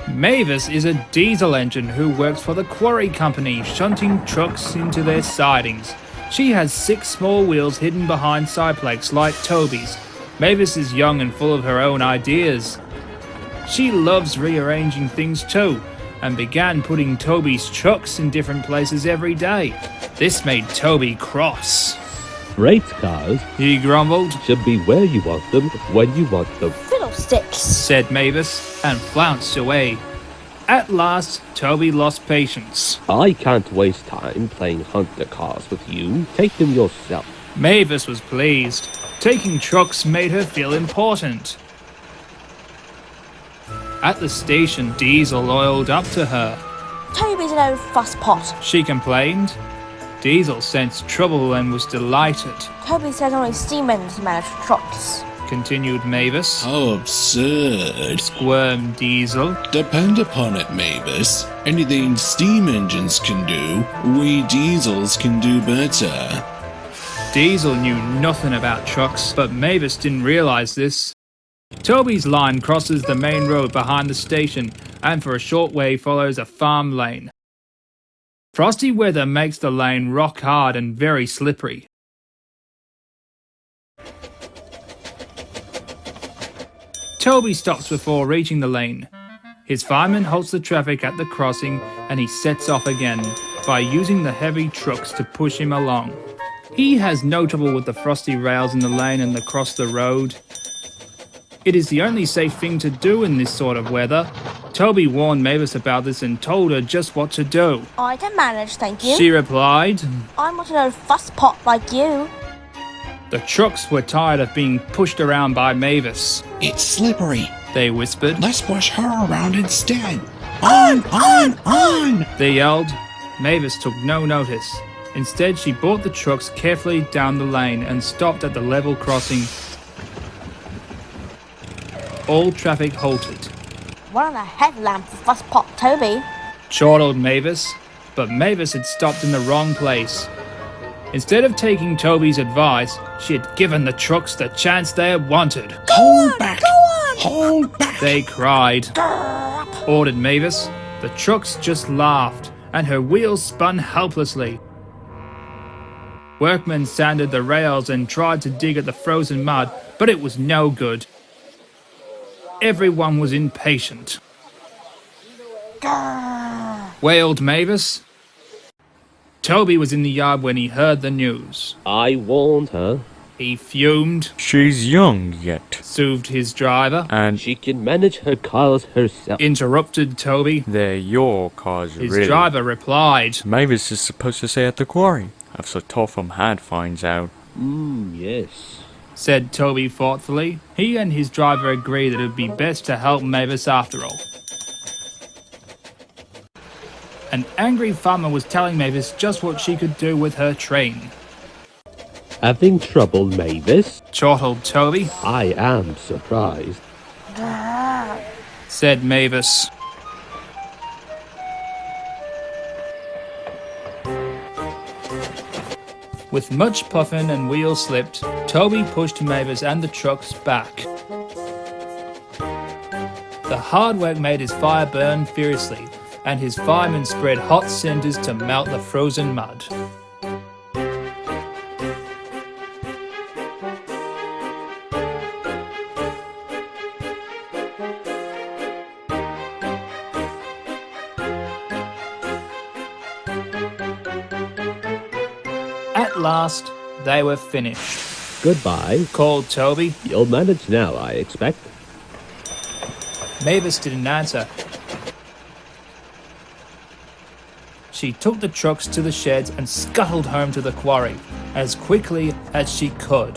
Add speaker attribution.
Speaker 1: Mavis is a diesel engine who works for the quarry company, shunting trucks into their sidings. She has 6 small wheels hidden behind sideplex like Toby's. Mavis is young and full of her own ideas. She loves rearranging things too, and began putting Toby's trucks in different places every day. This made Toby cross.
Speaker 2: Great cars,
Speaker 1: He grumbled,
Speaker 2: should be where you want them, when you want them.
Speaker 3: Fiddlesticks,
Speaker 1: said Mavis, and flounced away. At last, Toby lost patience.
Speaker 2: I can't waste time playing hunter cars with you. Take them yourself.
Speaker 1: Mavis was pleased. Taking trucks made her feel important. At the station, Diesel oiled up to her.
Speaker 3: Toby's an old fusspot.
Speaker 1: She complained. Diesel sensed trouble and was delighted.
Speaker 3: Toby says only steam engines manage trucks.
Speaker 1: Continued Mavis.
Speaker 4: How absurd.
Speaker 1: Squirmed Diesel.
Speaker 4: Depend upon it, Mavis. Anything steam engines can do, we diesels can do better.
Speaker 1: Diesel knew nothing about trucks, but Mavis didn't realize this. Toby's line crosses the main road behind the station and for a short way follows a farm lane. Frosty weather makes the lane rock hard and very slippery. Toby stops before reaching the lane. His fireman halts the traffic at the crossing and he sets off again by using the heavy trucks to push him along. He has no trouble with the frosty rails in the lane and across the road. It is the only safe thing to do in this sort of weather. Toby warned Mavis about this and told her just what to do.
Speaker 3: I can manage, thank you.
Speaker 1: She replied.
Speaker 3: I'm not an old fusspot like you.
Speaker 1: The trucks were tired of being pushed around by Mavis.
Speaker 4: It's slippery.
Speaker 1: They whispered.
Speaker 4: Let's push her around instead. On!
Speaker 1: They yelled. Mavis took no notice. Instead, she brought the trucks carefully down the lane and stopped at the level crossing. All traffic halted.
Speaker 3: What on a headlamp for fusspot Toby?
Speaker 1: Chortled Mavis, but Mavis had stopped in the wrong place. Instead of taking Toby's advice, she had given the trucks the chance they had wanted.
Speaker 4: Hold back! Hold back!
Speaker 1: They cried. Ordered Mavis. The trucks just laughed, and her wheels spun helplessly. Workmen sanded the rails and tried to dig at the frozen mud, but it was no good. Everyone was impatient. Wailed Mavis. Toby was in the yard when he heard the news.
Speaker 2: I warned her.
Speaker 1: He fumed,
Speaker 5: She's young yet,
Speaker 1: soothed his driver,
Speaker 5: and
Speaker 2: She can manage her cars herself.
Speaker 1: interrupted Toby.
Speaker 5: they're your cars,
Speaker 1: His
Speaker 5: really.
Speaker 1: driver replied.
Speaker 5: Mavis is supposed to stay at the quarry. If Sir Topham had finds out.
Speaker 2: Yes.
Speaker 1: Said Toby thoughtfully. He and his driver agreed that it would be best to help Mavis after all. An angry farmer was telling Mavis just what she could do with her train.
Speaker 2: Having trouble, Mavis?
Speaker 1: Chortled Toby.
Speaker 2: I am surprised.
Speaker 1: Said Mavis. With much puffing and wheels slipped, Toby pushed Mavis and the trucks back. The hard work made his fire burn fiercely, and his firemen spread hot cinders to melt the frozen mud. At last, they were finished.
Speaker 2: Goodbye.
Speaker 1: Called Toby.
Speaker 2: You'll manage now, I expect.
Speaker 1: Mavis didn't answer. She took the trucks to the sheds and scuttled home to the quarry as quickly as she could.